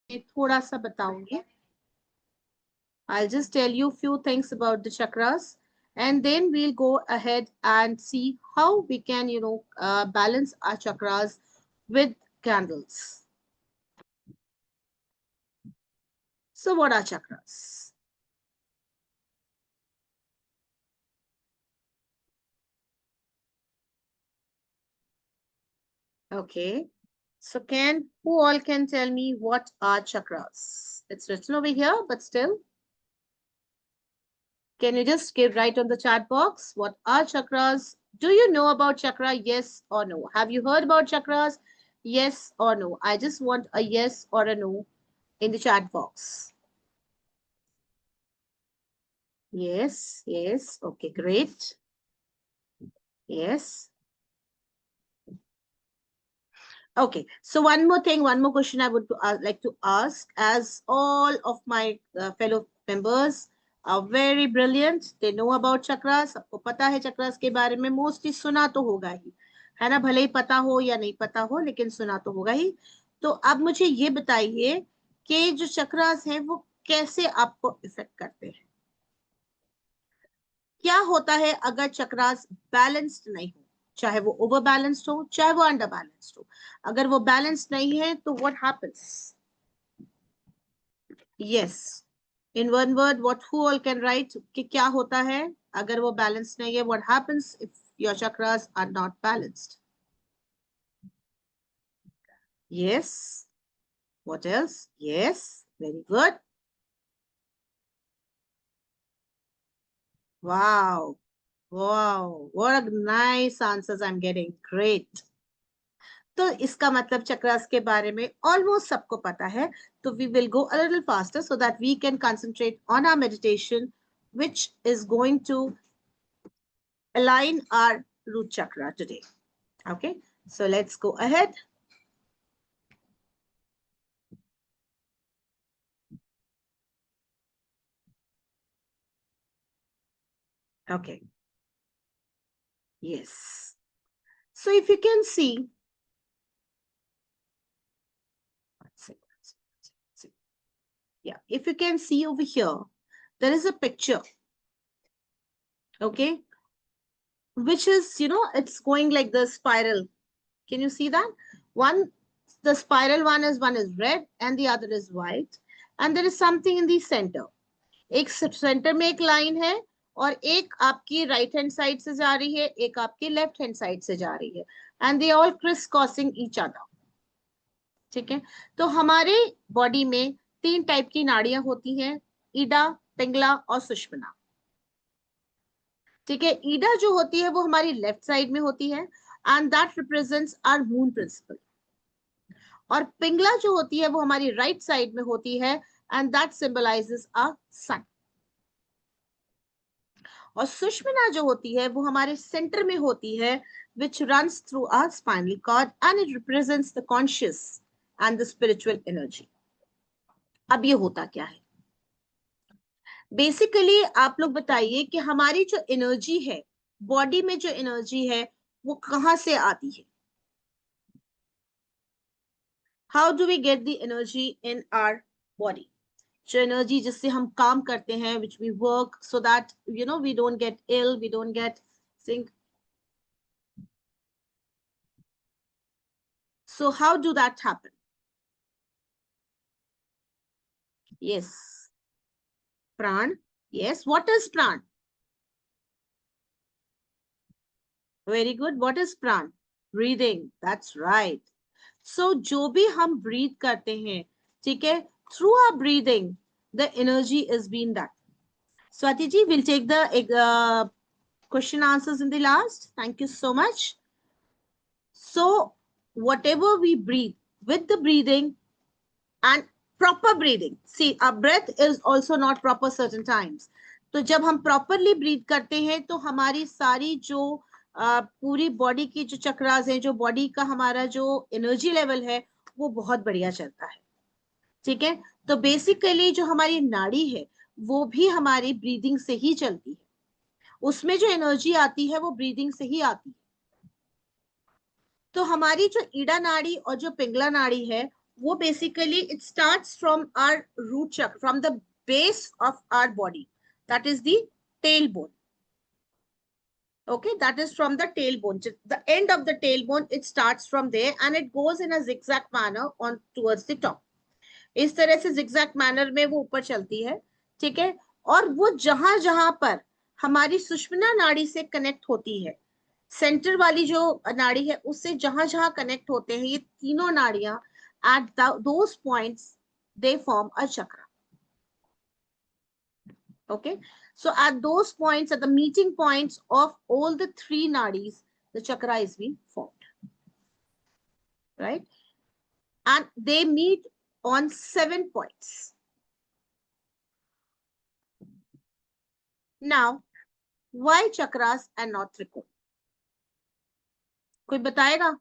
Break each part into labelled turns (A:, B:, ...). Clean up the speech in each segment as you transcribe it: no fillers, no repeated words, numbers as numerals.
A: थोड़ा सा बताऊंगी. I'll just tell you few things about the chakras, and then we'll go ahead and see how we can, balance our chakras with candles. So, what are chakras? Okay. So, who all can tell me what are chakras? It's written over here, but still, can you just give right on the chat box? What are chakras? Do you know about chakra? Yes or no? Have you heard about chakras? Yes or no? I just want a yes or a no in the chat box. Yes, yes. Okay, great. Yes. Okay, so one more thing, one more question I would like to ask, as all of my fellow members are very brilliant, they know about chakras, सबको पता है चक्रास के बारे में, mostly सुना तो होगा ही, है ना, भले ही पता हो या नहीं पता हो, लेकिन सुना तो होगा ही. तो अब मुझे ये बताइए कि जो चक्रास हैं वो कैसे आपको इफेक्ट करते हैं. क्या होता है अगर चक्रास बैलेंस्ड नहीं हो, चाहे वो ओवर बैलेंस्ड हो चाहे वो अंडर बैलेंस्ड हो, अगर वो बैलेंस्ड नहीं है तो what happens. Yes, in one word what who all can write कि क्या होता है अगर वो बैलेंस्ड नहीं है. What happens if your chakras are not balanced. Yes, what else. Yes, very good. Wow, wow, what a nice answers I'm getting. Great. तो इसका मतलब चक्रास के बारे में ऑलमोस्ट सबको पता है. तो we will go a little faster so that we can concentrate on our meditation which is going to align our root chakra today. Okay, so let's go ahead. Okay, yes. So if you can see, yeah, if you can see over here, there is a picture. Okay, which is, it's going like the spiral. Can you see that? One, the spiral one is red and the other is white. And there is something in the center. एक centre में एक line है और एक आपकी right hand side से जा रही है, एक आपकी लेफ्ट हैंड साइड से जा रही है. And they all criss crossing each other. ठीक है. तो हमारे बॉडी में 3 टाइप की नाड़ियां होती हैं, ईडा, पिंगला और सुषुम्ना. ठीक है. ईडा जो होती है वो हमारी लेफ्ट साइड में होती है and that represents our moon principle. और पिंगला जो होती है वो हमारी राइट साइड में होती है एंड दैट सिंबलाइजेस आवर सन. और सुषुम्ना जो होती है वो हमारे सेंटर में होती है, which runs through our spinal cord and it represents the conscious and the spiritual energy. अब ये होता क्या है बेसिकली, आप लोग बताइए कि हमारी जो एनर्जी है, बॉडी में जो एनर्जी है वो कहां से आती है. How do we get the energy in our body. जो एनर्जी जिससे हम काम करते हैं, which we work so that we don't get ill, we don't get sick. So how do that happen? Yes, pran. Yes, what is pran? Very good. What is pran? Breathing. That's right. So जो भी हम breathe करते हैं, ठीक है, through our breathing the energy is being done. Swati ji, we'll take the question answers in the last. Thank you so much. So whatever we breathe, with the breathing and proper breathing, see our breath is also not proper certain times. तो जब हम properly breathe करते हैं तो हमारी सारी जो पूरी बॉडी की जो चक्रास हैं, जो बॉडी का हमारा जो एनर्जी लेवल है वो बहुत बढ़िया चलता है. ठीक है. तो बेसिकली जो हमारी नाड़ी है वो भी हमारी ब्रीदिंग से ही चलती है, उसमें जो एनर्जी आती है वो ब्रीदिंग से ही आती है. तो हमारी जो ईड़ा नाड़ी और जो पिंगला नाड़ी है वो basically it starts from our root chakra, from the base of our body, that is the tail bone. Okay, that is from the tailbone. The end of the tailbone, it starts from there and it goes in a zigzag manner on towards the top. इस तरह से zigzag manner में वो ऊपर चलती है, ठीक है. और वो जहां जहां पर हमारी सुषुम्ना नाड़ी से कनेक्ट होती है, सेंटर वाली जो नाड़ी है उससे जहां जहां कनेक्ट होते हैं ये तीनों नाड़ियां, at those points they form a chakra. Okay, so at those points, at the meeting points of all the three nadis, the chakra is being formed, right? And they meet on 7 points. Now, why chakras and not trikon? कोई बताएगा?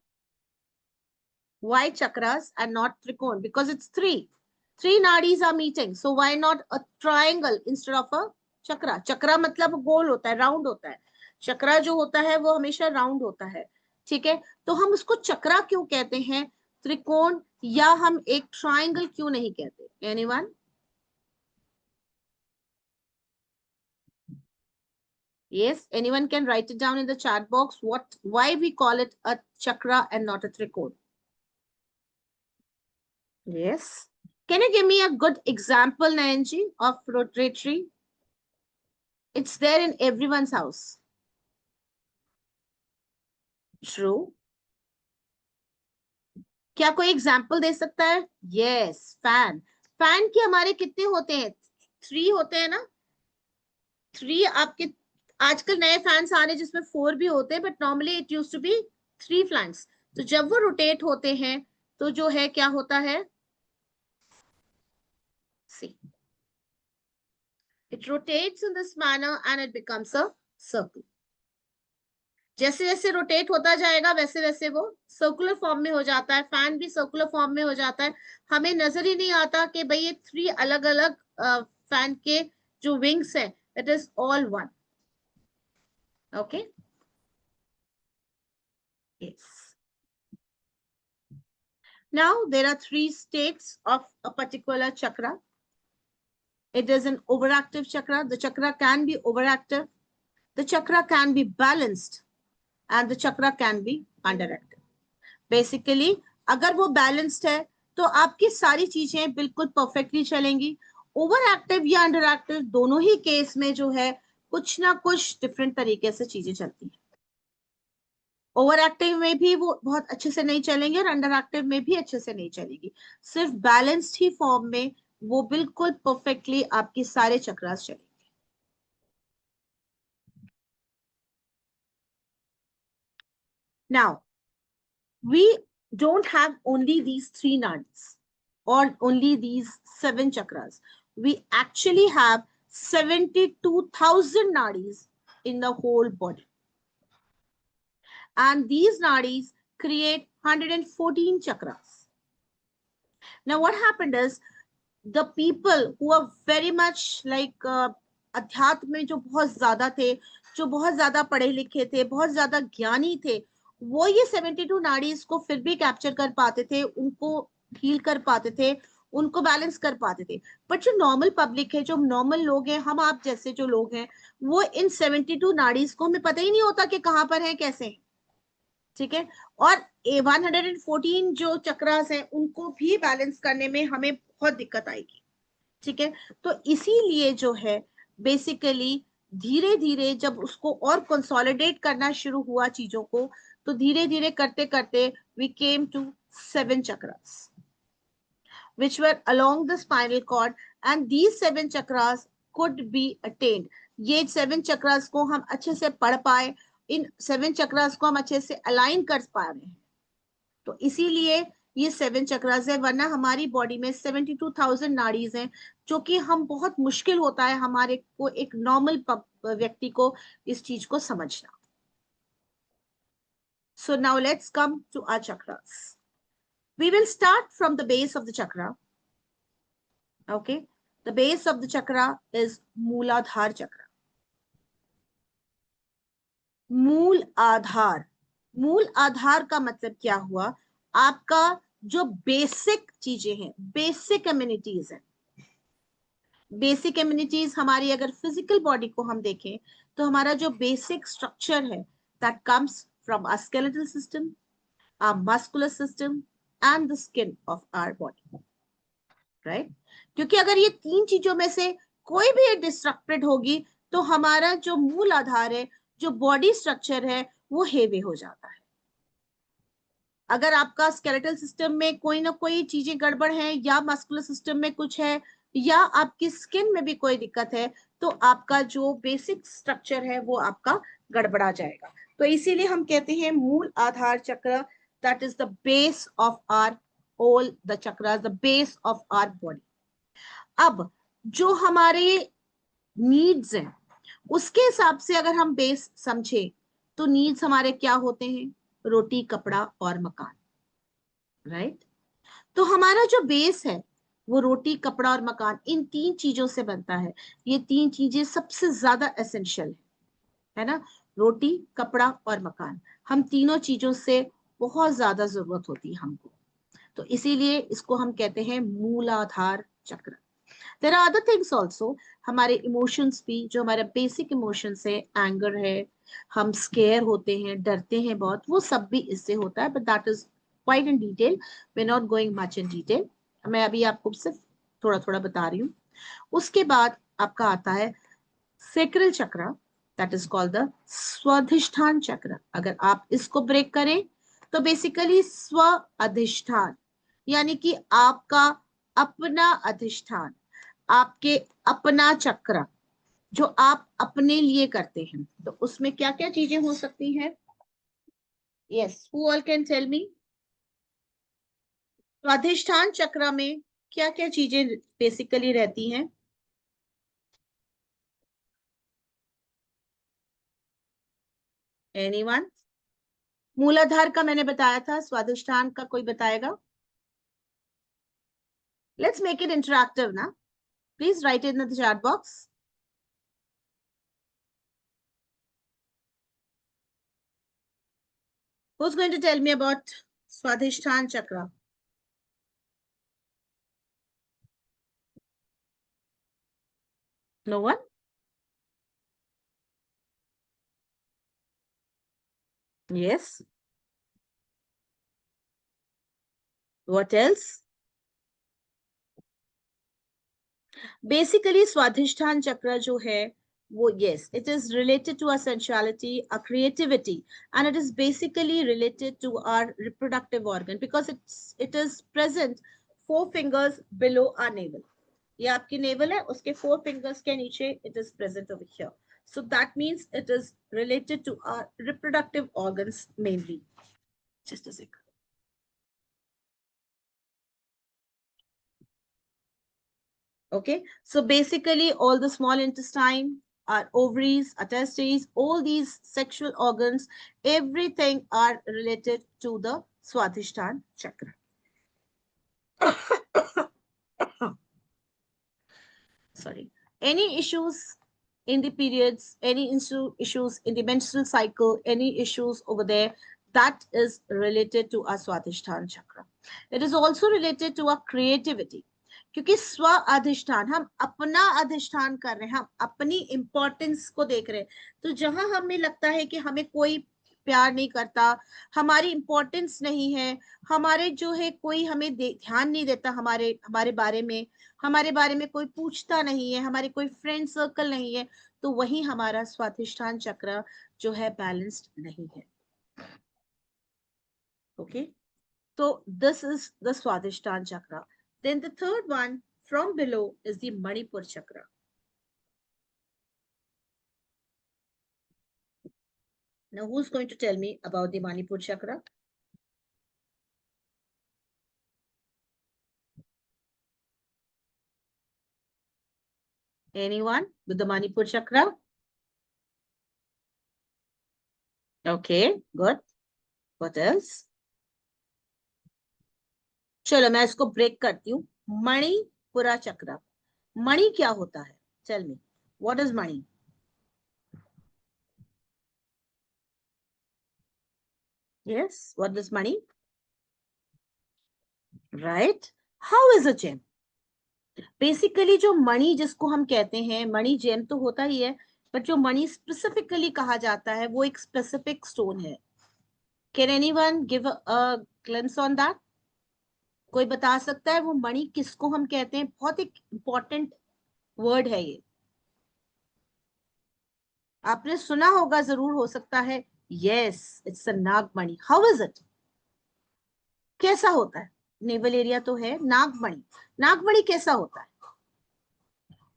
A: Why chakras and not trikon? Because it's three. Three nadis are meeting. So why not a triangle instead of a chakra? Chakra मतलब गोल होता है, round होता है. चक्रा जो होता है वो हमेशा राउंड होता है, ठीक है. तो हम उसको चक्रा क्यों कहते हैं, त्रिकोण, या हम एक ट्रायंगल क्यों नहीं कहते? Anyone? Yes, anyone can write it down in the chat box. Why we call it a chakra and not a trikon? Yes. Can you give me a good example, Nayanji, of rotatory? It's there in everyone's house. True. क्या कोई example दे सकता है? Yes, fan. Fan के हमारे कितने होते हैं? 3 होते हैं ना? 3 आपके आजकल नए फैंस आ रहे हैं जिसमें 4 भी होते हैं, but normally it used to be 3 flanks. तो जब वो रोटेट होते हैं तो जो है क्या होता है? See, it rotates in this manner and it becomes a circle. जैसे जैसे रोटेट होता जाएगा वैसे वैसे वो सर्कुलर फॉर्म में हो जाता है. फैन भी सर्कुलर फॉर्म में हो जाता है. हमें नजर ही नहीं आता कि भाई ये 3 अलग अलग फैन के जो विंग्स है, it is all one. Okay, yes. Now there are 3 states of a particular chakra. It is an overactive chakra. The chakra can be overactive, the chakra can be balanced, and the chakra can be underactive. Basically, अगर वो balanced है तो आपकी सारी चीजें बिल्कुल perfectly चलेंगी. Over active या अंडर एक्टिव दोनों ही केस में जो है कुछ ना कुछ डिफरेंट तरीके से चीजें चलती हैं. ओवर एक्टिव में भी वो बहुत अच्छे से नहीं चलेंगे और अंडर एक्टिव में भी अच्छे से नहीं चलेगी. सिर्फ बैलेंस्ड ही फॉर्म में वो बिल्कुल परफेक्टली आपकी सारे चक्रास चलेंगे. Now we don't have only these 3 nadis or only these 7 chakras. We actually have 72,000 nadis in the whole body. And these nadis create 114 chakras. Now what happened is, the people who are very much like अध्यात्म में जो बहुत ज्यादा थे, जो बहुत ज्यादा पढ़े लिखे थे, बहुत ज्यादा ज्ञानी थे, वो ये 72 नाड़ीज को फिर भी कैप्चर कर पाते थे, उनको हील कर पाते थे, उनको बैलेंस कर पाते थे. बट जो नॉर्मल पब्लिक है, जो नॉर्मल लोग हैं, हम आप जैसे जो लोग हैं, वो इन 72 नाड़ीज को हमें पता ही नहीं होता कि कहाँ पर है, कैसे है, ठीक है. और 114 जो चक्रास हैं उनको भी बैलेंस करने में हमें बहुत दिक्कत आएगी, ठीक है. तो इसीलिए जो है बेसिकली धीरे धीरे जब उसको और कंसोलिडेट करना शुरू हुआ चीजों को, तो धीरे धीरे करते करते we came to 7 chakras which were along the spinal cord, and these 7 chakras could be attained. ये 7 chakras को हम अच्छे से पढ़ पाए, इन 7 chakras को हम अच्छे से अलाइन कर पा रहे हैं, तो इसीलिए ये 7 चक्रास है. वरना हमारी बॉडी में 72,000 नाड़ीज हैं, जो कि हम बहुत मुश्किल होता है हमारे को, एक नॉर्मल व्यक्ति को इस चीज को समझना. So now let's come to our chakras. We will start from the base of the chakra. Okay, the base of the chakra is Mooladhar chakra. मूल आधार. मूल आधार का मतलब क्या हुआ? आपका जो बेसिक चीजें हैं, बेसिक कम्युनिटीज है। बेसिक इम्यूनिटीज हमारी, अगर फिजिकल बॉडी को हम देखें तो हमारा जो बेसिक स्ट्रक्चर है, that comes from our skeletal system, our muscular system and the skin of our body, right. क्योंकि अगर ये तीन चीजों में से कोई भी डिस्ट्रक्टेड होगी तो हमारा जो मूल आधार है, जो बॉडी स्ट्रक्चर है, वो हेवी हो जाता है। अगर आपका स्केलेटल सिस्टम में कोई ना कोई चीजें गड़बड़ है, या मस्कुलर सिस्टम में कुछ है, या आपकी स्किन में भी कोई दिक्कत है, तो आपका जो बेसिक स्ट्रक्चर है वो आपका गड़बड़ा जाएगा। तो इसीलिए हम कहते हैं Muladhara chakra, that is the base of our all the chakras, the base of our body. अब जो हमारे नीड्स हैं, उसके हिसाब से अगर हम बेस समझे तो नीड्स हमारे क्या होते हैं? रोटी, कपड़ा और मकान, राइट। तो हमारा जो बेस है वो रोटी, कपड़ा और मकान, इन तीन चीजों से बनता है। ये तीन चीजें सबसे ज्यादा एसेंशियल है ना। रोटी, कपड़ा और मकान, हम तीनों चीजों से बहुत ज्यादा जरूरत होती है हमको। तो इसीलिए इसको हम कहते हैं Muladhara chakra. There are other things also, हमारे इमोशंस भी, जो हमारे बेसिक इमोशंस है, एंगर है, हम स्केयर होते हैं, डरते हैं बहुत, वो सब भी इससे होता है, but that is quite in detail, we not going much in detail. मैं अभी आपको सिर्फ थोड़ा थोड़ा बता रही हूँ। उसके बाद आपका आता है सेक्रल चक्र, दैट इज कॉल्ड द स्वाधिष्ठान चक्र। अगर आप इसको ब्रेक करें तो बेसिकली स्व अधिष्ठान, यानी कि आपका अपना अधिष्ठान, आपके अपना चक्र, जो आप अपने लिए करते हैं। तो उसमें क्या क्या चीजें हो सकती हैं? Yes, who all can tell me? तो अधिष्ठान चक्र में क्या क्या चीजें बेसिकली रहती हैं? एनीवन? मूलाधार का मैंने बताया था, स्वादिष्ठान का कोई बताएगा? लेट्स मेक इट इंटरैक्टिव ना, please right in the chat box. Who's going to tell me about Swadhisthana Chakra? No one? Yes. What else? Basically, Swadhisthana Chakra जो है वो, yes, it is related to our sensuality, our creativity, and it is basically related to our reproductive organ because it is present 4 fingers below our navel. ये आपकी navel है, उसके 4 fingers के नीचे it is present over here. So that means it is related to our reproductive organs mainly. Just a second. Okay, so basically all the small intestine, our ovaries, our testes, all these sexual organs, everything are related to the Swadhisthana chakra. Sorry. Any issues in the periods, any issues in the menstrual cycle, any issues over there, that is related to our Swadhisthana chakra. It is also related to our creativity. क्योंकि स्व अधिष्ठान, हम अपना अधिष्ठान कर रहे हैं, हम अपनी इंपॉर्टेंस को देख रहे हैं। तो जहां हमें लगता है कि हमें कोई प्यार नहीं करता, हमारी इंपॉर्टेंस नहीं है, हमारे जो है कोई हमें ध्यान नहीं देता, हमारे हमारे बारे में, हमारे बारे में कोई पूछता नहीं है, हमारे कोई फ्रेंड सर्कल नहीं है, तो वही हमारा स्वाधिष्ठान चक्र जो है बैलेंस्ड नहीं है। Okay, so this is the Swadhisthana chakra. Then the third one from below is the Manipur chakra. Now, who's going to tell me about the Manipur chakra? Anyone with the Manipur chakra? Okay, good. What else? चलो मैं इसको break करती हूँ। मणिपुरा चक्र, मणि क्या होता है? Tell me, what is mani? Yes, what is mani? Right? How is a gem? Basically जो मणि जिसको हम कहते हैं, मणि जेम तो होता ही है, बट जो मणि स्पेसिफिकली कहा जाता है वो एक स्पेसिफिक स्टोन है. Can anyone give a glimpse on that? कोई बता सकता है वो मणि किसको हम कहते हैं? बहुत एक इंपॉर्टेंट वर्ड है ये, आपने सुना होगा जरूर, हो सकता है. Yes, it's a nagmani. How is it? कैसा होता है? नेवल एरिया तो है. नागमणि, नागमणि कैसा होता है?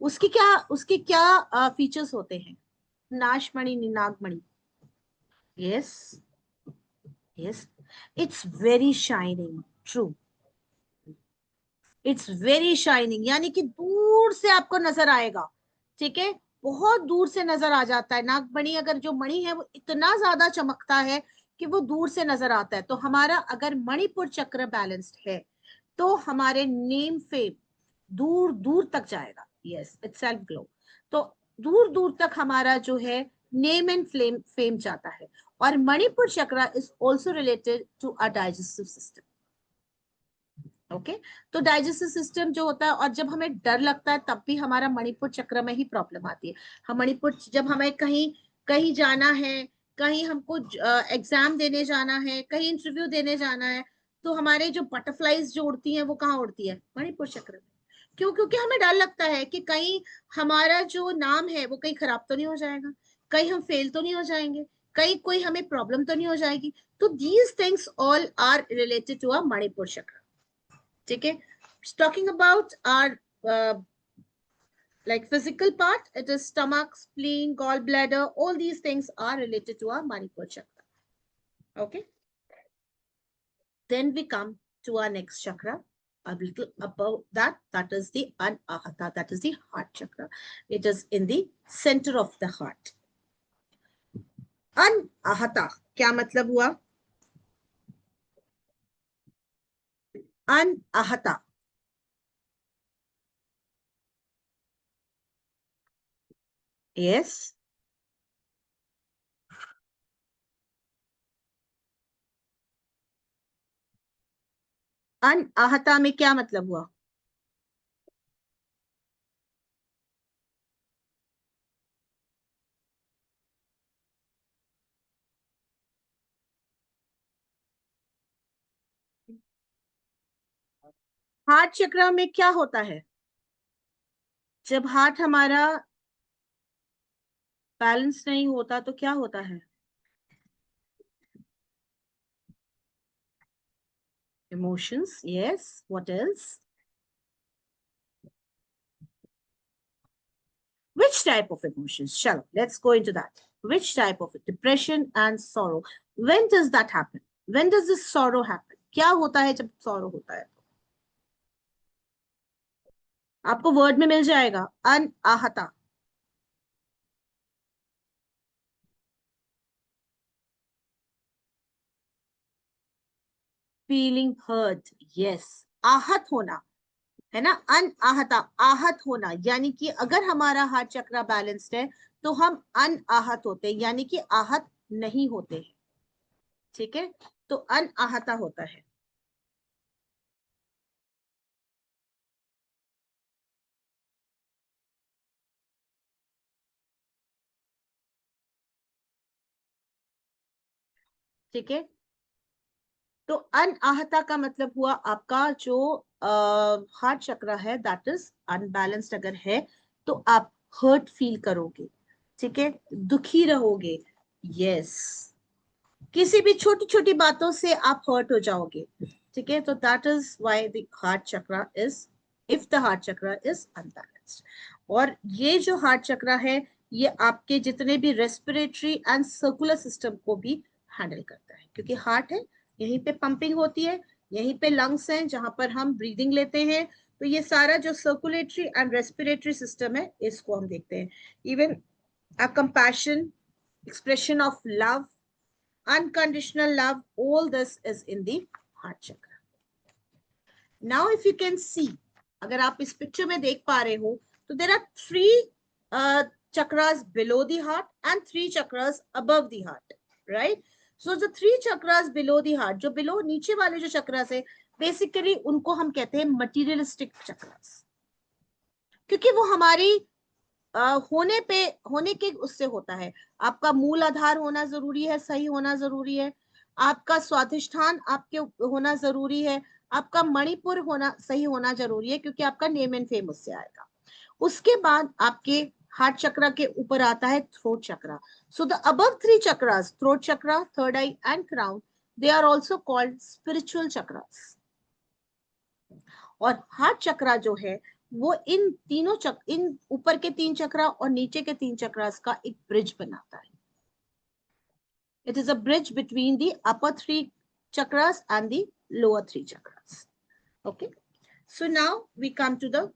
A: उसके क्या फीचर्स होते हैं? नाशमणि नहीं, Nagmani. Yes, yes, it's very shining. True, it's very shining, यानी कि दूर से आपको नजर आएगा. ठीक है, बहुत दूर से नजर आ जाता है नागमणि. अगर जो मणि है वो इतना ज्यादा चमकता है कि वो दूर से नजर आता है. तो हमारा अगर मणिपुर चक्र बैलेंस्ड है तो हमारे नेम फेम दूर दूर तक जाएगा. Yes, it's self glow. तो दूर दूर तक हमारा जो है नेम एंड फ्लेम फेम जाता है. और Manipura chakra is also related to a digestive system. Okay, तो डाइजेस्टिव सिस्टम जो होता है, और जब हमें डर लगता है तब भी हमारा मणिपुर चक्र में ही प्रॉब्लम आती है. हम मणिपुर, जब हमें कहीं कहीं जाना है, कहीं हमको एग्जाम देने जाना है, कहीं इंटरव्यू देने जाना है, तो हमारे जो बटरफ्लाईज जो उड़ती हैं वो कहाँ उड़ती है? मणिपुर चक्र में. क्यों? क्योंकि हमें डर लगता है कि कहीं हमारा जो नाम है वो कहीं खराब तो नहीं हो जाएगा, कहीं हम फेल तो नहीं हो जाएंगे, कहीं कोई हमें प्रॉब्लम तो नहीं हो जाएगी. तो these things all are related to a Manipura chakra. ठीक है, talking about our like physical part, it is stomach, spleen, gallbladder, all these things are related to our manipur chakra. Okay, then we come to our next chakra, a little above that, that is the anahata, that is the heart chakra. It is in the center of the heart. Anahata क्या मतलब हुआ? Anahata. Yes. अनआहता में क्या मतलब हुआ? Heart चक्र में क्या होता है? जब हार्ट हमारा बैलेंस नहीं होता तो क्या होता है? Emotions, yes. What else? Which type of emotions? Shall let's go into that. Which type of it? Depression and sorrow. When does that happen? When does this sorrow happen? क्या होता है जब sorrow होता है? आपको वर्ड में मिल जाएगा, अनआहता. Feeling hurt. Yes, आहत होना है ना. अनआहता, आहत होना, यानी कि अगर हमारा हार्ट चक्र बैलेंस्ड है तो हम अनआहत होते हैं, यानी कि आहत नहीं होते हैं. ठीक है, तो अनआहता होता है. ठीक है, तो अनआहता का मतलब हुआ आपका जो हार्ट चक्र है दैट इज अनबैलेंस्ड अगर है, तो आप हर्ट फील करोगे. ठीक है, दुखी रहोगे. यस, किसी भी छोटी छोटी बातों से आप हर्ट हो जाओगे. ठीक है, तो that is why the heart चक्र इज, इफ द हार्ट चक्र इज अनबैलेंस्ड. और ये जो हार्ट चक्र है ये आपके जितने भी रेस्पिरेटरी एंड सर्कुलर सिस्टम को भी हैंडल करता है, क्योंकि हार्ट है, यहीं पे पंपिंग होती है, यहीं पे लंग्स हैं जहां पर हम ब्रीदिंग लेते हैं. तो ये सारा जो सर्कुलेटरी एंड रेस्पिरेटरी सिस्टम है इसको हम देखते हैं. Even a compassion, expression of love, unconditional love, all this is in the heart chakra. Now if you can see, अगर आप इस पिक्चर में देख पा रहे हो, तो there are three chakras below the heart and three chakras above the heart, right? So the three chakras below the heart, जो below नीचे वाले जो chakras है बेसिकली उनको हम कहते हैं मटीरियलिस्टिक चक्रास, क्योंकि वो हमारी होने के उससे होता है। आपका मूल आधार होना जरूरी है, सही होना जरूरी है, आपका स्वाधिष्ठान आपके होना जरूरी है, आपका मणिपुर होना सही होना जरूरी है, क्योंकि आपका नेम एंड फेम उससे आएगा। उसके बाद आपके हार्ट चक्र के ऊपर आता है throat chakra. So the above three chakras, throat chakra, third eye and crown, they are also called spiritual chakras. और हार्ट चक्रा जो है वो इन तीनों इन ऊपर के तीन चक्रा और नीचे के तीन चक्रास का एक ब्रिज बनाता है। It is a bridge between the upper three chakras and the lower three chakras. Okay, so now we come to the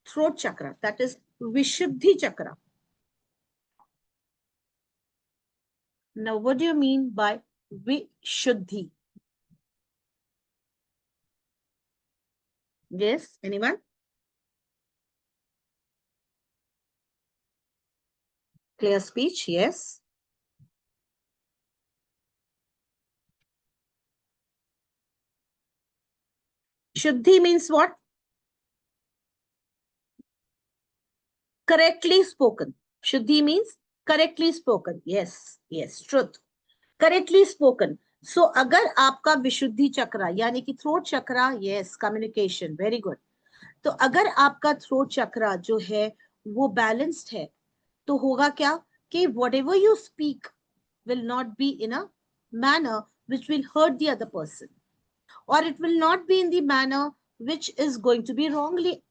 A: throat chakra, that is Vishuddhi chakra. Now, what do you mean by Vishuddhi? Yes, anyone? Clear speech, yes. Shuddhi means what? Correctly spoken. Shuddhi means correctly spoken. Yes, yes, truth. Correctly spoken. So, अगर आपका विशुद्धि चक्रा यानी कि throat चक्रा, yes, communication, very good. तो अगर आपका throat चक्रा जो है वो बैलेंस्ड है, तो होगा क्या कि whatever you speak will not be in a manner which will hurt the other person, or it will not be in the manner which is going to be wrongly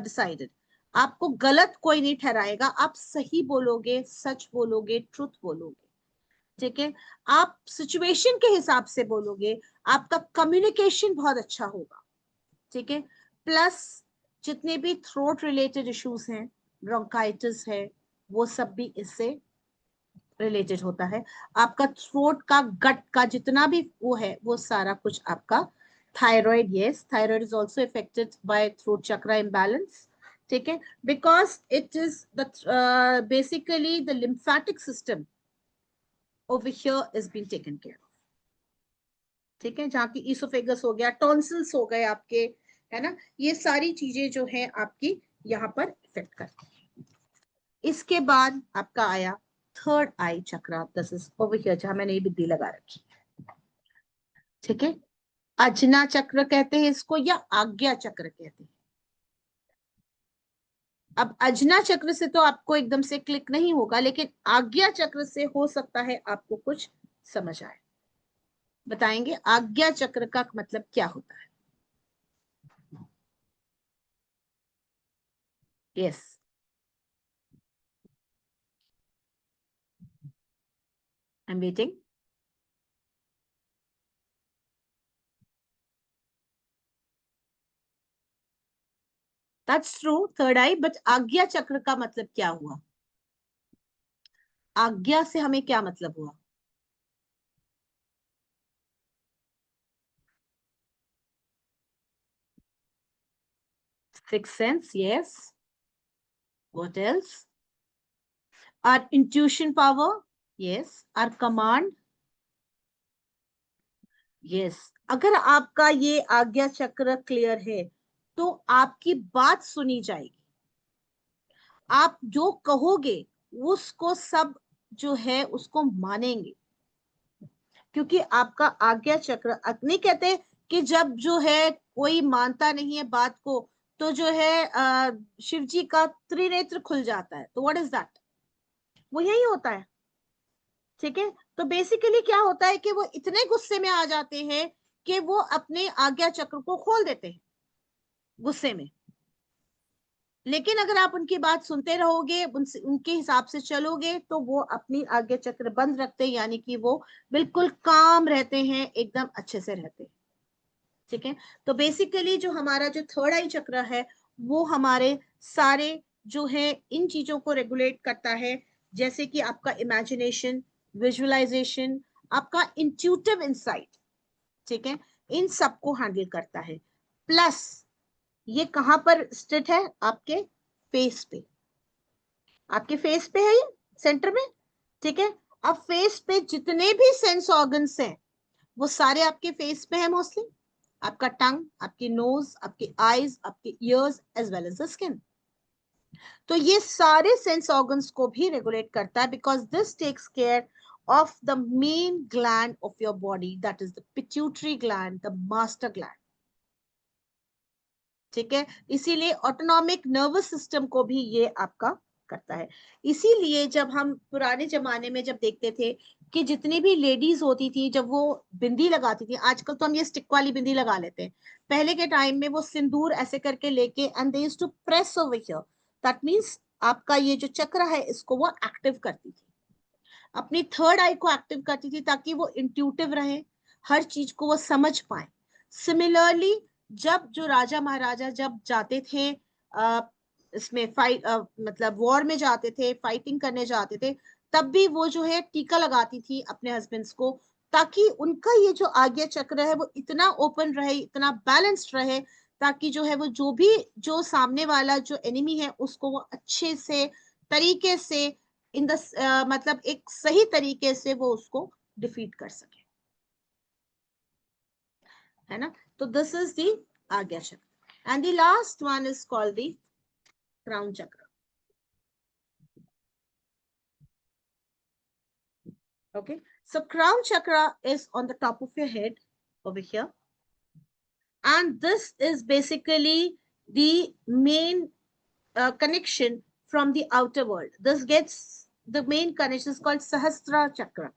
A: decided. आपको गलत कोई नहीं ठहराएगा, आप सही बोलोगे, सच बोलोगे, ट्रुथ बोलोगे, ठीक है। आप सिचुएशन के हिसाब से बोलोगे, आपका कम्युनिकेशन बहुत अच्छा होगा, ठीक है। प्लस जितने भी थ्रोट रिलेटेड इश्यूज हैं, ब्रोंकाइटिस है, वो सब भी इससे रिलेटेड होता है। आपका थ्रोट का गट का जितना भी वो है वो सारा कुछ आपका thyroid, yes, thyroid is also affected by throat chakra imbalance, ठीक है, because it is the basically the lymphatic system over here is being taken care of, ठीक है, जहाँ की इसोफेगस हो गया, टॉन्सिल्स हो गए आपके, है ना, ये सारी चीजें जो है आपकी यहाँ पर इफेक्ट करती है। इसके बाद आपका आया third I chakra, this is over here जहां मैंने ये बिंदी लगा रखी, ठीक है। अजना चक्र कहते हैं इसको या आज्ञा चक्र कहते हैं। अब अजना चक्र से तो आपको एकदम से क्लिक नहीं होगा, लेकिन आज्ञा चक्र से हो सकता है आपको कुछ समझ आए। बताएंगे आज्ञा चक्र का मतलब क्या होता है? Yes, I am waiting. That's true, third I, but आज्ञा चक्र का मतलब क्या हुआ? आज्ञा से हमें क्या मतलब हुआ? Six sense, yes, what else? Our intuition power, yes. Our command, yes. अगर आपका ये आज्ञा चक्र क्लियर है तो आपकी बात सुनी जाएगी, आप जो कहोगे उसको सब जो है उसको मानेंगे, क्योंकि आपका आज्ञा चक्र, नहीं कहते कि जब जो है कोई मानता नहीं है बात को तो जो है शिव जी का त्रिनेत्र खुल जाता है, तो व्हाट इज दैट? वो यही होता है, ठीक है। तो बेसिकली क्या होता है कि वो इतने गुस्से में आ जाते हैं कि वो अपने आज्ञा चक्र को खोल देते हैं गुस्से में। लेकिन अगर आप उनकी बात सुनते रहोगे, उनके हिसाब से चलोगे, तो वो अपनी आज्ञा चक्र बंद रखते हैं, यानी कि वो बिल्कुल काम रहते हैं, एकदम अच्छे से रहते हैं, ठीक है। तो बेसिकली जो हमारा जो थर्ड आई चक्र है वो हमारे सारे जो है इन चीजों को रेगुलेट करता है, जैसे कि आपका इमेजिनेशन, विजुअलाइजेशन, आपका इंट्यूटिव इंसाइट, ठीक है, इन सबको हैंडल करता है। प्लस ये कहां पर स्थित है? आपके फेस पे, आपके फेस पे है ये, सेंटर में, ठीक है। अब फेस पे जितने भी सेंस ऑर्गन्स हैं वो सारे आपके फेस पे है मोस्टली, आपका टंग, आपकी नोज, आपकी आईज, आपके ears as well as the skin. तो ये सारे सेंस ऑर्गन्स को भी रेगुलेट करता है, because this takes care of the main gland of your body, that is the pituitary gland, the master gland. ठीक है, इसीलिए ऑटोनॉमिक नर्वस सिस्टम को भी ये आपका करता है। इसीलिए जब हम पुराने जमाने में जब देखते थे कि जितनी भी लेडीज होती थी, जब वो बिंदी लगाती थी, आजकल तो हम ये स्टिक वाली बिंदी लगा लेते हैं, पहले के टाइम में वो सिंदूर ऐसे करके लेके and they used to press over here, that means आपका ये जो चक्र है इसको वो एक्टिव करती थी, अपनी थर्ड आई को एक्टिव करती थी, ताकि वो इंट्यूटिव रहे, हर चीज को वो समझ पाए। सिमिलरली जब जो राजा महाराजा जब जाते थे इसमें फाइट, मतलब वॉर में जाते थे, फाइटिंग करने जाते थे, तब भी वो जो है टीका लगाती थी अपने हस्बैंड्स को, ताकि उनका ये जो आज्ञा चक्र है वो इतना ओपन रहे, इतना बैलेंस्ड रहे, ताकि जो है वो जो भी जो सामने वाला जो एनिमी है उसको वो अच्छे से तरीके से इन द मतलब एक सही तरीके से वो उसको डिफीट कर सके, है ना। तो दिस इज द आज्ञा चक्र and the last one is called the crown चक्र। Okay, so crown chakra is on the top of your head over here, and this is basically the main connection from the outer world. This gets the main connection is called सहस्त्र चक्र।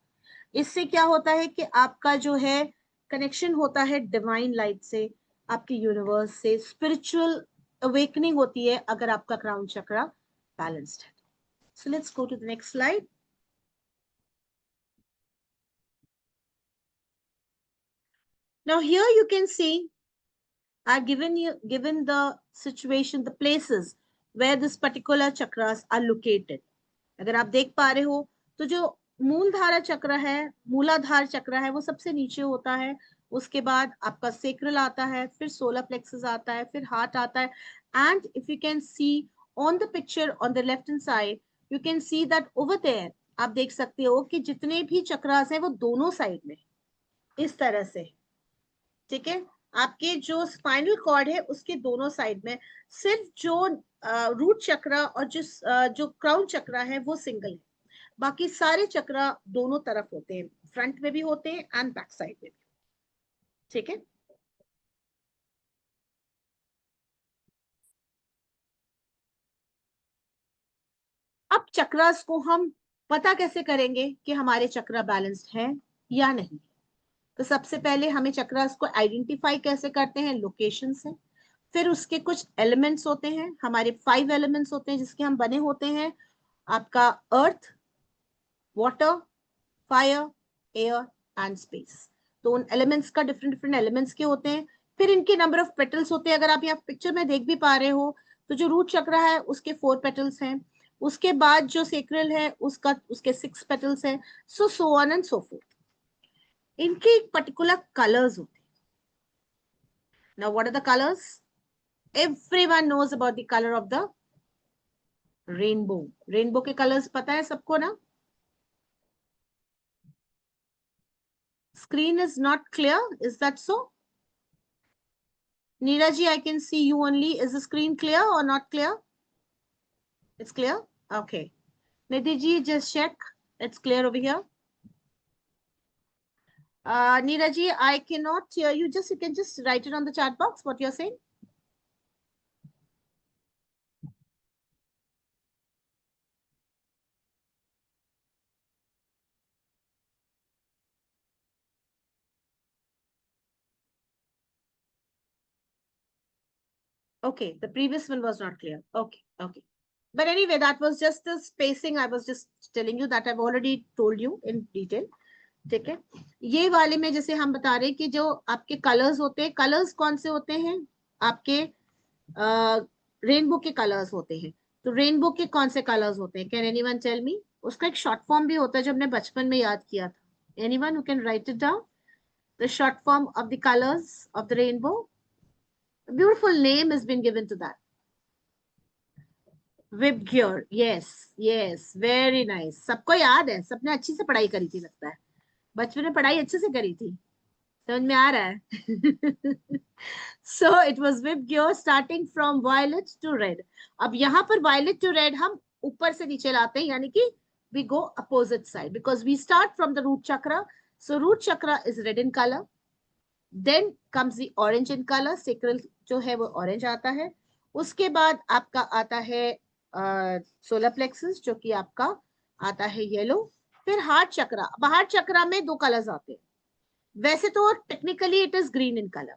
A: इससे क्या होता है कि आपका जो है कनेक्शन होता है डिवाइन लाइट से, आपके यूनिवर्स से, स्पिरिचुअल अवेकनिंग होती है अगर आपका क्राउन चक्र बैलेंस्ड है। So let's go to the next slide. Now here you can see I've given the situation, the places where this particular chakras are located. अगर आप देख पा रहे हो तो जो मूलधारा चक्र है, मूलाधार चक्र है, वो सबसे नीचे होता है, उसके बाद आपका सेक्रल आता है, फिर सोलर प्लेक्सस आता है, फिर हार्ट आता है, and if you can see on the picture on the left hand side, you can see that over there आप देख सकते हो कि जितने भी चक्रास हैं वो दोनों साइड में इस तरह से, ठीक है। आपके जो स्पाइनल कॉर्ड है उसके दोनों साइड में, सिर्फ जो रूट चक्र और जो क्राउन चक्र है वो सिंगल है, बाकी सारे चक्र दोनों तरफ होते हैं, फ्रंट में भी होते हैं एंड बैक साइड में भी, ठीक है। अब चक्रास को हम पता कैसे करेंगे कि हमारे चक्र बैलेंस्ड है या नहीं। तो सबसे पहले हमें चक्रास को आइडेंटिफाई कैसे करते हैं, लोकेशन से। फिर उसके कुछ एलिमेंट्स होते हैं, हमारे 5 एलिमेंट्स होते हैं जिसके हम बने होते हैं, आपका earth, water, fire, air and space. तो उन एलिमेंट्स का डिफरेंट डिफरेंट एलिमेंट्स के होते हैं, फिर इनके नंबर ऑफ पेटल्स होते हैं। अगर आप यहाँ पिक्चर में देख भी पा रहे हो तो जो रूट चक्र है उसके 4 पेटल्स हैं, उसके बाद जो सेक्रल है उसका उसके 6 पेटल्स हैं, so on and so forth. इनके एक पर्टिकुलर कलर्स होते हैं। Now what are the colours? Everyone knows about the colour of the rainbow. Rainbow के कलर्स पता है सबको ना? Screen is not clear, is that so? Neeraji, I can see you only. Is the screen clear or not clear? It's clear? Okay. Nidhi, just check. It's clear over here. Neeraji, I cannot hear you. Just you can just write it on the chat box what you're saying. Okay, the previous one was not clear. Okay, okay. But anyway, that was just the spacing. I was just telling you that I've already told you in detail. ठीक है, ये वाले में जैसे हम बता रहे हैं कि जो आपके कलर्स होते हैं, कलर्स कौन से होते हैं आपके, रेनबो के कलर्स होते हैं। तो रेनबो के कौन से कलर्स होते हैं, कैन एनीवन टेल मी? उसका एक शॉर्ट फॉर्म भी होता है जो हमने बचपन में याद किया था। Anyone who can write it down, the short form of the colours of the rainbow? Beautiful name has been given to that. VIBGYOR, yes yes, very nice. सबको याद है, सबने अच्छी से पढ़ाई करी थी लगता है, बचपन में पढ़ाई अच्छे से करी थी। समझ में आ रहा है? So it was VIBGYOR starting from violet to red. अब यहाँ पर वायलेट टू रेड हम ऊपर से नीचे लाते हैं, यानी कि we go opposite side because we start from the root chakra. So root chakra is red in color. Then comes the orange in color. Sacral जो है वो orange आता है. उसके बाद आपका आता है सोलर प्लेक्सस जो कि आपका आता है येलो. फिर हार्ट चक्रा. अब हार्ट चक्रा में दो कलर्स आते हैं. वैसे तो technically it is green in colour,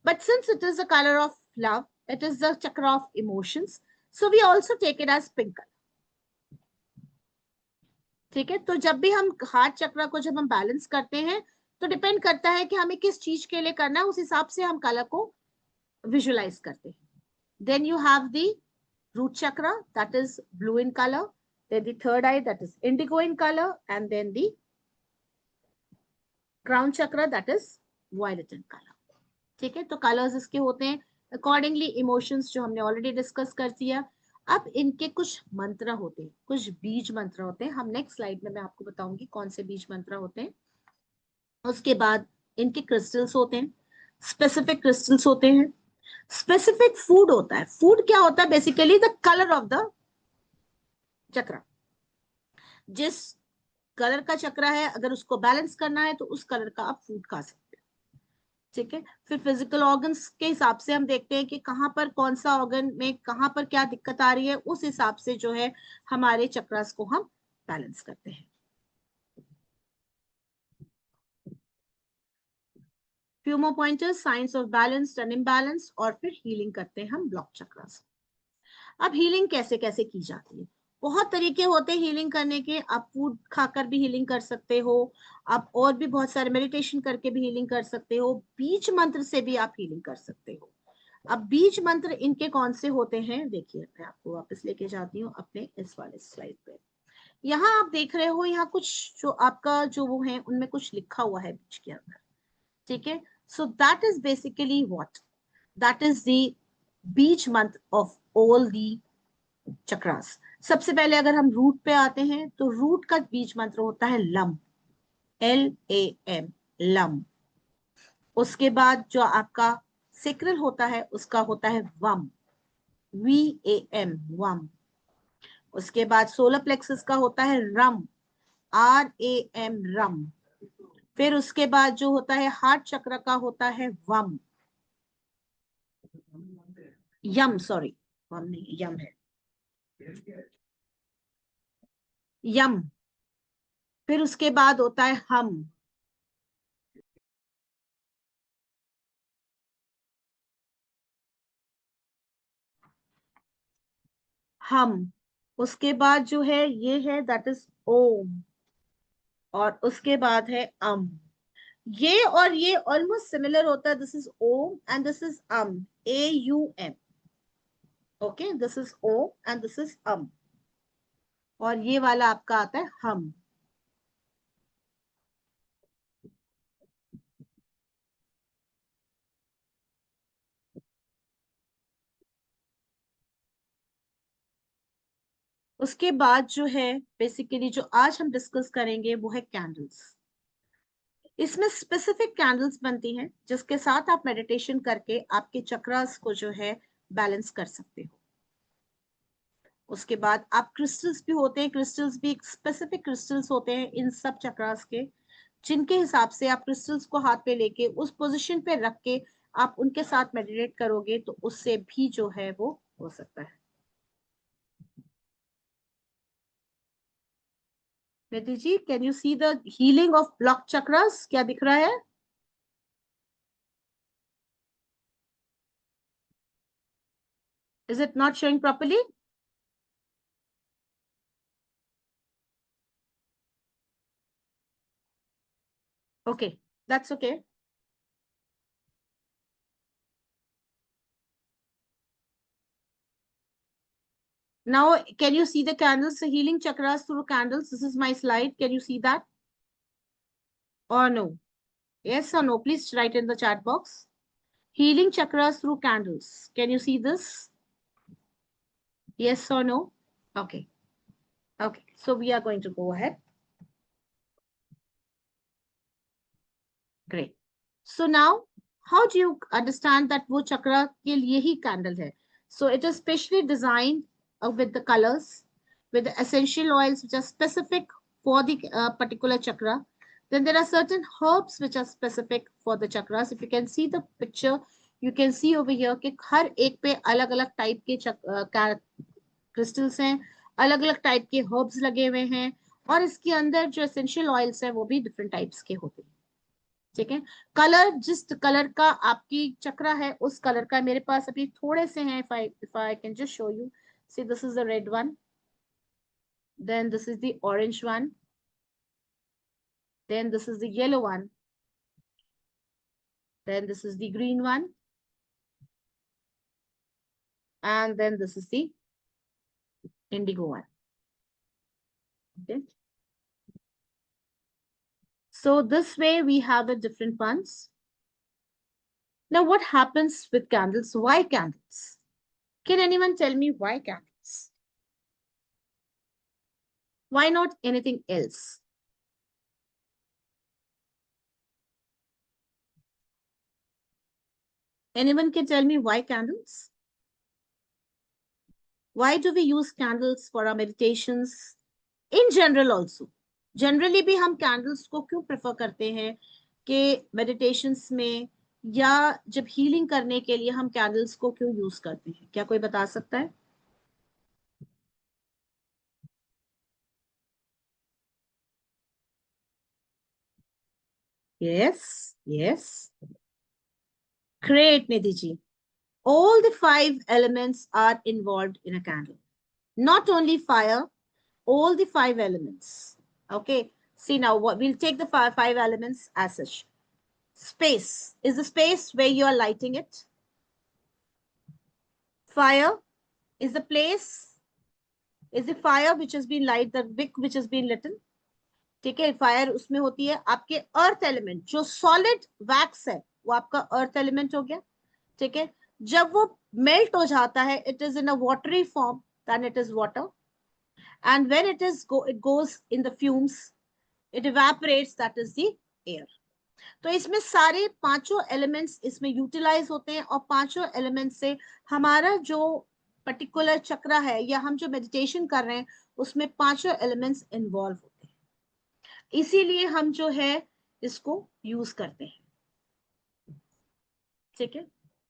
A: but since it is a color of love, it is the chakra of emotions, so we also take it as pink color. ठीक है, तो जब भी हम हार्ट चक्र को जब हम बैलेंस करते हैं तो डिपेंड करता है कि हमें किस चीज के लिए करना है, उस हिसाब से हम कलर को विजुलाइज करते हैं. Then you have the root chakra that is blue in colour, then the third eye that is indigo in color, and then the crown chakra that is violet in color. ठीक है, तो colours इसके होते हैं accordingly. Emotions जो हमने already discuss कर दिया. अब इनके कुछ मंत्र होते हैं, कुछ बीज मंत्र होते हैं. हम नेक्स्ट स्लाइड में मैं आपको बताऊंगी कौन से बीज मंत्र होते हैं. उसके बाद इनके क्रिस्टल्स होते हैं, स्पेसिफिक क्रिस्टल्स होते हैं, स्पेसिफिक फूड होता है. फूड क्या होता है? Basically the colour of the चक्र. जिस कलर का चक्र है अगर उसको बैलेंस करना है तो उस कलर का आप फूड खा सकते हैं. ठीक है, फिर फिजिकल ऑर्गन्स के हिसाब से हम देखते हैं कि कहाँ पर कौन सा ऑर्गन में कहाँ पर क्या दिक्कत आ रही है, उस हिसाब से जो है हमारे चक्रास को हम बैलेंस करते हैं. Few more pointers, science of balance and imbalance, और फिर हीलिंग करते हैं हम ब्लॉक चक्रास. अब हीलिंग कैसे कैसे की जाती है? बहुत तरीके होते हैं हीलिंग करने के. आप फूड खाकर भी हीलिंग कर सकते हो, आप और भी बहुत सारे मेडिटेशन करके भी हीलिंग कर सकते हो, बीज मंत्र से भी आप हीलिंग कर सकते हो. अब बीज मंत्र इनके कौन से होते हैं देखिए, मैं आपको वापस लेके जाती हूँ अपने इस वाले स्लाइड पे. यहाँ आप देख रहे हो, यहाँ कुछ जो आपका जो वो है उनमें कुछ लिखा हुआ है बीच के अंदर. ठीक है, so that is basically what, that is the bees मंत्र ऑफ ऑल दी चक्रास. सबसे पहले अगर हम रूट पे आते हैं तो रूट का बीज मंत्र होता है लम, LAM, लम. उसके बाद जो आपका सेक्रल होता है उसका होता है वम, VAM, वम. उसके बाद सोलर प्लेक्सस का होता है रम, RAM, रम. फिर उसके बाद जो होता है हार्ट चक्र का होता है वम, यम, सॉरी वम नहीं यम है, यम. फिर उसके बाद होता है हम, हम. उसके बाद जो है ये है दैट इज ओम, और उसके बाद है ये और ये ऑलमोस्ट सिमिलर होता है. This is ohm and this is AUM. Okay, this is ohm and this is और ये वाला आपका आता है हम. उसके बाद जो है बेसिकली जो आज हम डिस्कस करेंगे वो है कैंडल्स. इसमें स्पेसिफिक कैंडल्स बनती हैं जिसके साथ आप मेडिटेशन करके आपके चक्रास को जो है बैलेंस कर सकते हो. उसके बाद आप क्रिस्टल्स भी होते हैं, क्रिस्टल्स भी स्पेसिफिक क्रिस्टल्स होते हैं इन सब चक्रास के, जिनके हिसाब से आप क्रिस्टल्स को हाथ पे लेके उस पोजीशन पे रख के आप उनके साथ मेडिटेट करोगे तो उससे भी जो है वो हो सकता है. Nidhi ji, can you see the healing of block chakras? क्या दिख रहा है? Is it not showing properly? Okay, that's okay. Now, can you see the candles, the healing chakras through candles? This is my slide. Can you see that or no? Yes or no? Please write in the chat box. Healing chakras through candles. Can you see this? Yes or no? Okay. Okay. So we are going to go ahead. Great. So now, how do you understand that वो चक्रा के लिए ही candle है? So it is specially designed with the colors, with the essential oils which are specific for the particular chakra. Then there are certain herbs which are specific for the chakras. If you can see the picture, you can see over here कि हर एक पे अलग अलग type के crystals हैं, अलग अलग type के हर्ब्स लगे हुए हैं, और इसके अंदर जो एसेंशियल ऑयल्स है वो भी डिफरेंट टाइप्स के होते हैं। ठीक है। कलर, जिस कलर का आपकी चक्रा है उस कलर का मेरे पास अभी थोड़े से हैं। If I can just show you, see this is the red one, then this is the orange one, then this is the yellow one, then this is the green one, and then this is the indigo one. Okay, so this way we have the different ones. Now what happens with candles? Why candles? Can anyone tell me why candles? Why not anything else? Anyone can tell me why candles? Why do we use candles for our meditations? In general also. Generally भी हम candles को क्यों prefer करते हैं कि meditations में या जब healing करने के लिए हम candles को क्यों use करते हैं? क्या कोई बता सकता है? Yes, yes. Great, Nidhi ji. All the five elements are involved in a candle. Not only fire, all the five elements. Okay. See now, what we'll take the five elements as such. Space is the space where you are lighting it. Fire is the place, is the fire which has been light, the wick which has been lit. ठीक है, fire उसमें होती है। आपके earth element जो solid wax है वो आपका अर्थ एलिमेंट हो गया। ठीक है, जब वो मेल्ट हो जाता है, it is in a watery form, then it is water, and when it goes in the fumes, it evaporates, that is the air. तो इसमें सारे पांचों एलिमेंट्स इसमें यूटिलाइज होते हैं, और पांचों एलिमेंट्स से हमारा जो पर्टिकुलर चक्र है या हम जो मेडिटेशन कर रहे हैं उसमें पांचों एलिमेंट्स इन्वॉल्व होते हैं, इसीलिए हम जो है इसको यूज करते हैं। ठीक है।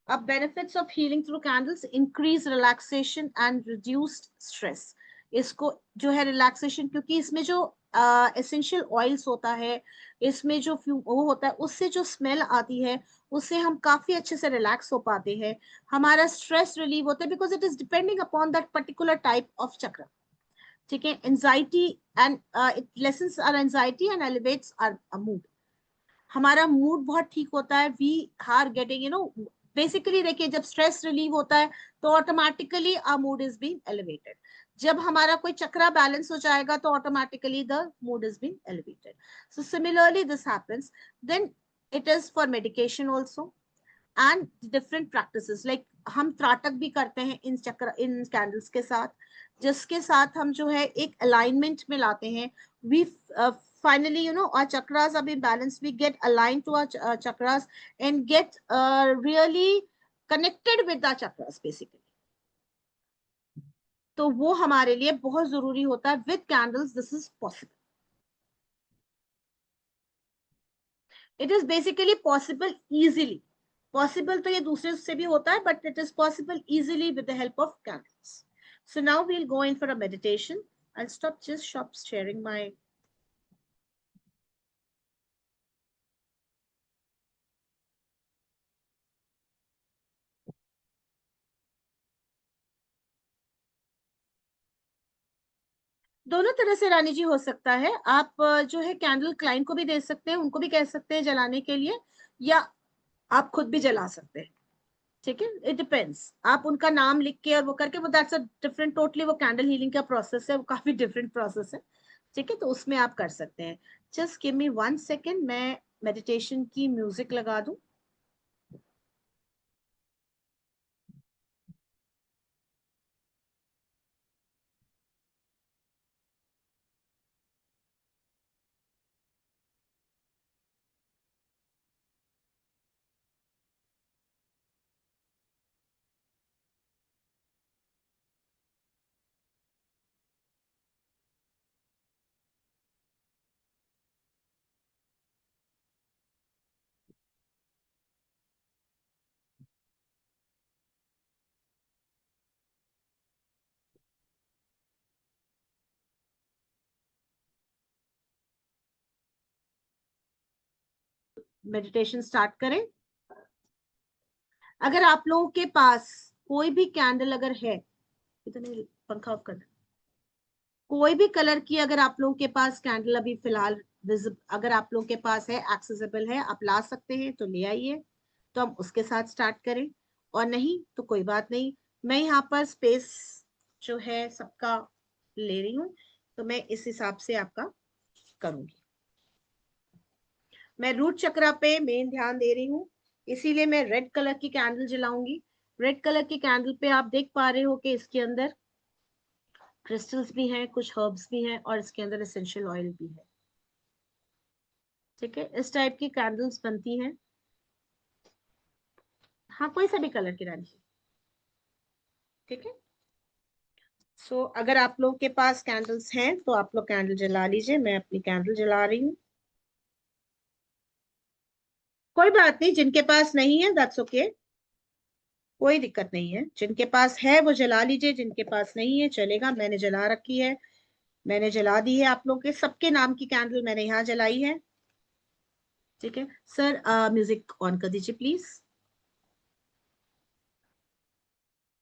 A: अब benefits of healing through candles, increase relaxation and reduced stress. इसको जो है रिलैक्सेशन, क्योंकि इसमें जो एसेंशियल ऑयल्स होता है, इसमें जो वो होता है, उससे जो स्मेल आती है उससे हम काफी अच्छे से रिलैक्स हो पाते हैं। हमारा स्ट्रेस रिलीव होता है, because it is depending upon that particular type of chakra. ठीक है। Anxiety and it lessens our anxiety and elevates our mood. हमारा मूड बहुत ठीक होता है। वी आर गेटिंग बेसिकली देखिए, जब स्ट्रेस रिलीव होता है तो automatically our mood is being elevated. जब हमारा कोई चक्रा बैलेंस हो जाएगा तो automatically the mood is being elevated. So similarly this happens. Then it is for medication also and different practices, like हम त्राटक भी करते हैं इन चक्र, इन कैंडल्स के साथ, जिसके साथ हम जो है एक अलाइनमेंट में लाते हैं। We finally, our chakras are being balanced, we get aligned to our chakras and get really connected with the chakras basically. तो वो हमारे लिए बहुत जरूरी होता है। With candles this is possible. It is basically possible easily. Possible तो ये दूसरे से भी होता है, but it is possible easily with the help of candles. So now we'll go in for a meditation. I'll stop sharing my दोनों तरह से रानी जी हो सकता है। आप जो है कैंडल क्लाइंट को भी दे सकते हैं, उनको भी कह सकते हैं जलाने के लिए, या आप खुद भी जला सकते हैं। ठीक है, इट डिपेंड्स। आप उनका नाम लिख के और वो करके, वो दैट्स अ डिफरेंट, टोटली वो कैंडल हीलिंग का प्रोसेस है, वो काफी डिफरेंट प्रोसेस है। ठीक है, तो उसमें आप कर सकते हैं। जस्ट गिव मी 1 सेकेंड, मैं मेडिटेशन की म्यूजिक लगा दूं। मेडिटेशन स्टार्ट करें। अगर आप लोगों के पास कोई भी कैंडल अगर है, इतने पंखा ऑफ कर दे, कोई भी कलर की अगर आप लोगों के पास कैंडल अभी फिलहाल अगर आप लोगों के पास है, एक्सेसिबल है, आप ला सकते हैं तो ले आइए, तो हम उसके साथ स्टार्ट करें। और नहीं तो कोई बात नहीं, मैं यहाँ पर स्पेस जो है सबका ले रही हूँ, तो मैं इस हिसाब से आपका करूंगी। मैं रूट चक्रा पे मेन ध्यान दे रही हूँ, इसीलिए मैं रेड कलर की कैंडल जलाऊंगी। रेड कलर की कैंडल पे आप देख पा रहे हो कि इसके अंदर क्रिस्टल्स भी हैं, कुछ हर्ब्स भी हैं, और इसके अंदर एसेंशियल ऑयल भी है। ठीक है, इस टाइप की कैंडल्स बनती हैं। हाँ, कोई सा भी कलर की डालिए। ठीक है, सो अगर आप लोग के पास कैंडल्स हैं तो आप लोग कैंडल जला लीजिए। मैं अपनी कैंडल जला रही हूँ। कोई बात नहीं, जिनके पास नहीं है दैट्स ओके, कोई दिक्कत नहीं है। जिनके पास है वो जला लीजिए, जिनके पास नहीं है चलेगा। मैंने जला रखी है, मैंने जला दी है। आप लोग के सबके नाम की कैंडल मैंने यहाँ जलाई है। ठीक है सर, म्यूजिक ऑन कर दीजिए प्लीज।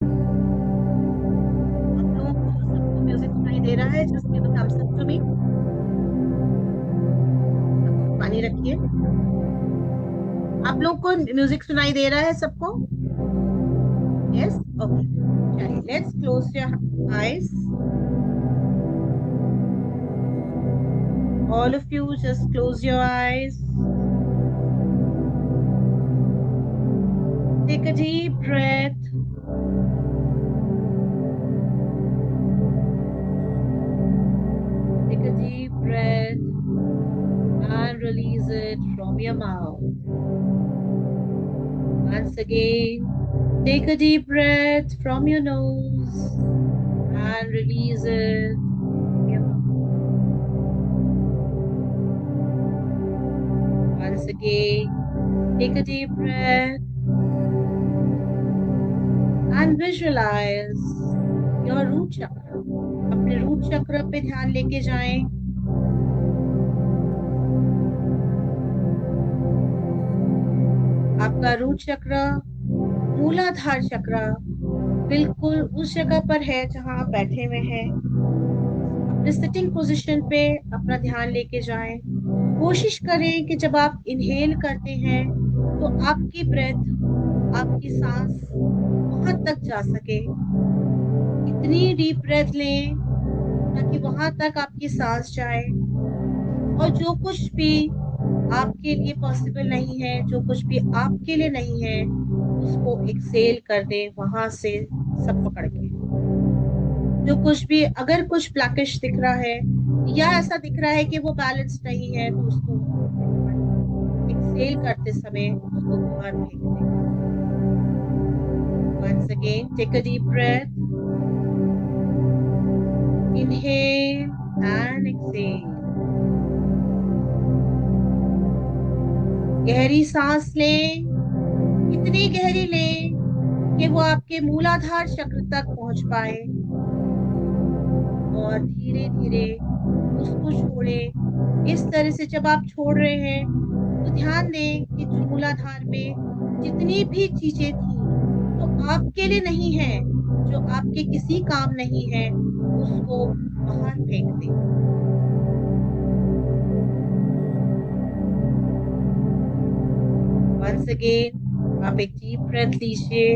A: आप लोगों को सबको म्यूजिक सुनाई दे रहा है? Just give a thumbs up to me. पानी रखिए। आप लोग को म्यूजिक सुनाई दे रहा है सबको? Yes, okay. चलिए, let's close your eyes. All of you just close your eyes. Take a deep breath. Take a deep breath and release it from your mouth. Once again, take a deep breath from your nose and release it from your mouth. Once again, take a deep breath and visualize your root chakra. अपने root चक्र पे ध्यान लेके जाएं। आपका root चक्र, मूलाधार चक्र बिल्कुल उस जगह पर है जहां आप बैठे हुए हैं। अपने सिटिंग पोजीशन पे अपना ध्यान लेके जाएं। कोशिश करें कि जब आप इनहेल करते हैं तो आपकी ब्रेथ, आपकी सांस वहां तक जा सके। इतनी डीप ब्रेथ लें ताकि वहां तक आपकी सांस जाए। और जो कुछ भी आपके लिए पॉसिबल नहीं है, जो कुछ भी आपके लिए नहीं है, उसको एक्सेल कर दें वहां से सब पकड़ के। जो कुछ भी, अगर कुछ ब्लैकिश दिख रहा है या ऐसा दिख रहा है कि वो बैलेंस नहीं है, तो उसको एक्सेल करते समय उसको बाहर फेंक दें। Once again, take a deep breath. Inhale and exhale. गहरी सांस लें, इतनी गहरी लें कि वो आपके मूलाधार चक्र तक पहुंच पाए, और धीरे धीरे उसको छोड़ें। इस तरह से जब आप छोड़ रहे हैं तो ध्यान दें कि मूलाधार में जितनी भी चीजें थी तो आपके लिए नहीं है, जो आपके किसी काम नहीं है, उसको बाहर फेंक दें। वंस अगेन आप एक डीप ब्रेथ लीजिए।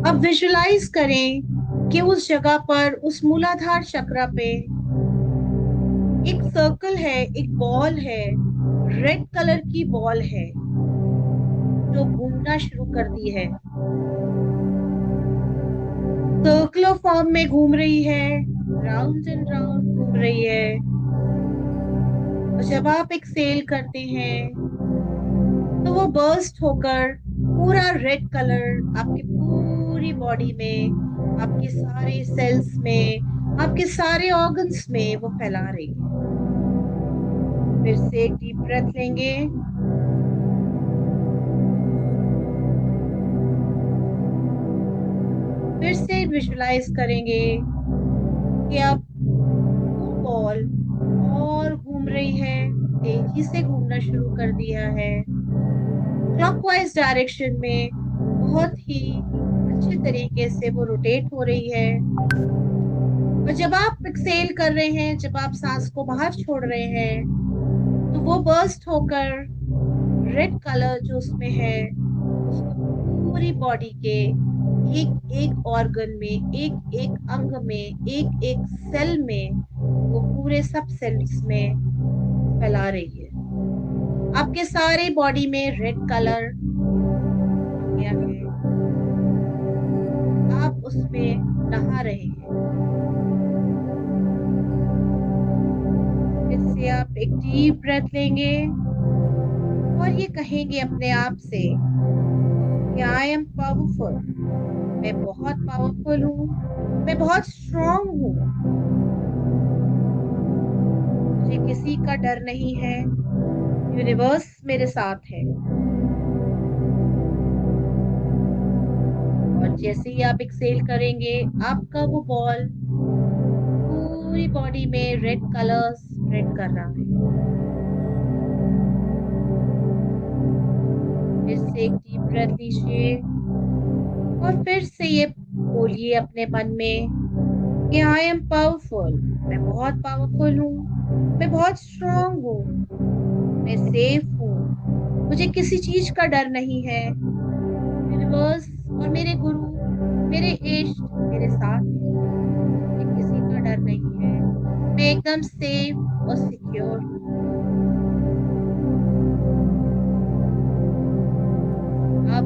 A: अब विजुलाइज करें कि उस जगह पर, उस मूलाधार चक्र पे एक सर्कल है, एक बॉल है, रेड कलर की बॉल है जो घूमना शुरू कर दी है। सर्कुलर फॉर्म में घूम रही है, राउंड एंड राउंड घूम रही है। और जब आप एक्सेल करते हैं तो वो बर्स्ट होकर पूरा रेड कलर आपकी पूरी बॉडी में, आपके सारे सेल्स में, आपके सारे ऑर्गन्स में वो फैला रही है। फिर से एक डीप ब्रेथ लेंगे। फिर से विजुलाइज करेंगे कि अब वो बॉल और घूम रही है, तेजी से घूमना शुरू कर दिया है, क्लॉकवाइज डायरेक्शन में बहुत ही अच्छे तरीके से वो रोटेट हो रही है। और जब आप एक्सेल कर रहे हैं, जब आप सांस को बाहर छोड़ रहे हैं, तो वो बर्स्ट होकर रेड कलर जो उसमें है उसको पूरी बॉडी के एक एक ऑर्गन में, एक एक अंग में, एक एक सेल में, वो पूरे सब सेल्स में फैला रही है। आपके सारे बॉडी में रेड कलर आ गया है, आप उसमें नहा रहे हैं। फिर से आप एक डीप ब्रेथ लेंगे और ये कहेंगे अपने आप से कि आई एम पावरफुल, मैं बहुत पावरफुल हूँ, मैं बहुत स्ट्रांग हूँ, मुझे किसी का डर नहीं है, यूनिवर्स मेरे साथ है। और जैसे ही आप एक्सेल करेंगे, आपका वो बॉल पूरी बॉडी में रेड कलर स्प्रेड कर रहा है। फिर से एक डीप ब्रेथ लीजिए और फिर से ये बोलिए अपने मन में कि आई एम पावरफुल, मैं बहुत पावरफुल हूँ, मैं बहुत स्ट्रांग हूँ, मैं सेफ हूँ, मुझे किसी चीज का डर नहीं है, यूनिवर्स और मेरे गुरु, मेरे इष्ट मेरे साथ हैं, मुझे किसी का डर नहीं है, मैं एकदम सेफ और सिक्योर हूँ। अब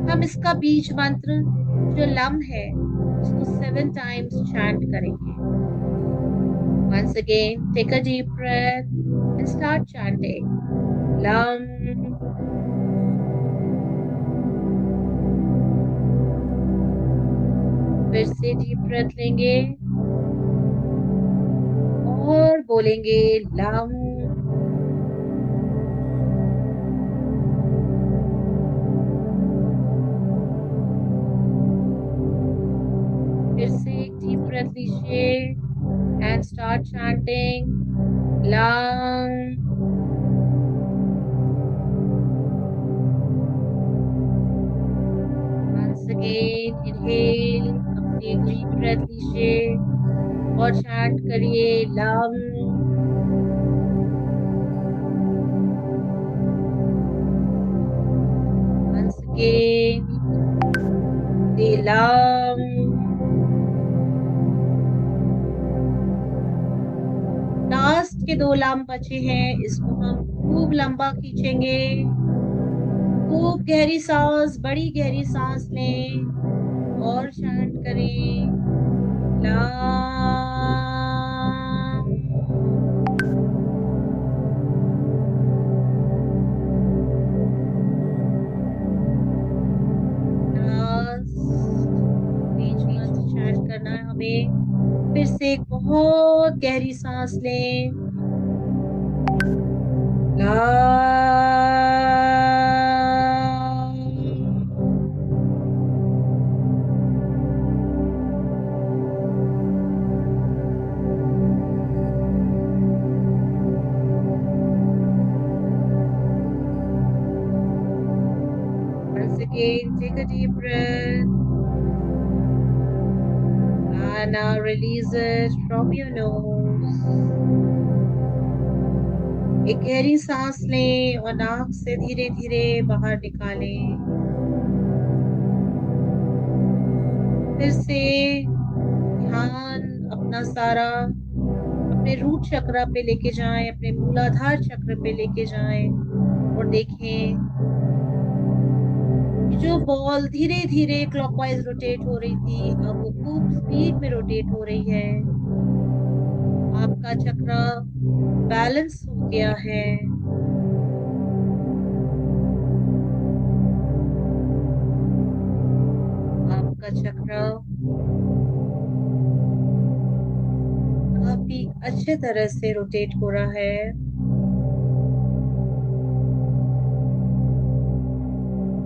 A: हम इसका बीज मंत्र जो लम है उसको 7 टाइम्स चैंट करेंगे। Once again, take a deep breath and start chanting Lam. फिर से डीप ब्रेथ लेंगे और बोलेंगे लम। फिर से एक डीप ब्रेथ लीजिए and start chanting lump. Once again, inhale, अपनी डीप ब्रेथ लीजिए और चैंट करिए lump. Once again, say lum. Last के 2 लम बचे हैं, इसको हम खूब लंबा खींचेंगे। खूब गहरी सांस, बड़ी गहरी सांस लें और चैंट करें लम। बीच बीच चैंट करना है हमें। फिर से एक बहुत गहरी सांस लें Once again, take a deep breath and now release it from your nose. एक गहरी सांस लें और नाक से धीरे धीरे बाहर निकालें। फिर से ध्यान अपना सारा अपने रूट चक्र पे लेके जाएं, अपने मूलाधार चक्र पे लेके जाएं और देखें जो बॉल धीरे धीरे क्लॉकवाइज रोटेट हो रही थी, अब वो खूब स्पीड में रोटेट हो रही है। आपका चक्र बैलेंस हो गया है। आपका चक्र काफी अच्छे तरह से रोटेट हो रहा है।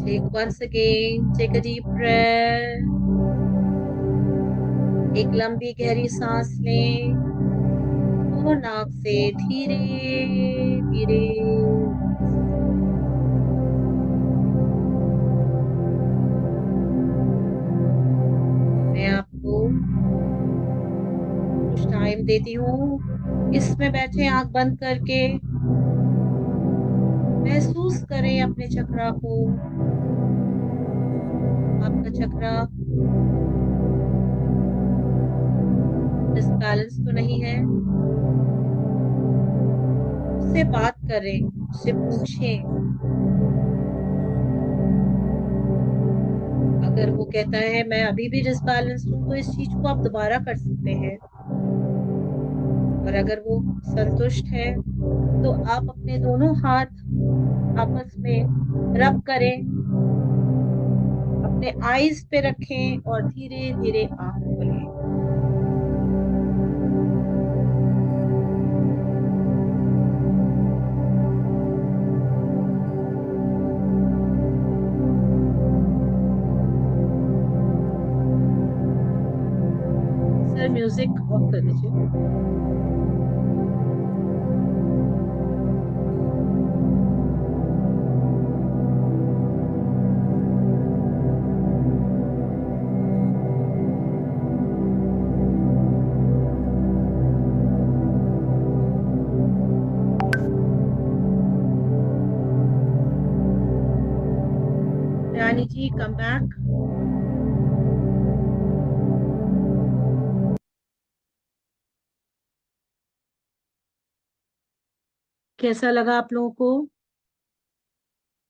A: Take once again, take a deep breath. एक लंबी गहरी सांस लें और नाक से धीरे धीरे। मैं आपको कुछ टाइम देती हूँ, इसमें बैठे आंख बंद करके महसूस करें अपने चक्रा को। आपका चक्रा डिसबैलेंस तो नहीं है। उससे बात करें, उससे पूछें। अगर वो कहता है मैं अभी भी डिसबैलेंस हूँ, तो इस चीज को आप दोबारा कर सकते हैं। और अगर वो संतुष्ट है तो आप अपने दोनों हाथ आपस में रब करें, अपने आईज पे रखें और धीरे धीरे आंख खोलें। सर म्यूजिक ऑफ कर दीजिए। रानी जी कम बैक। कैसा लगा आप लोगों को?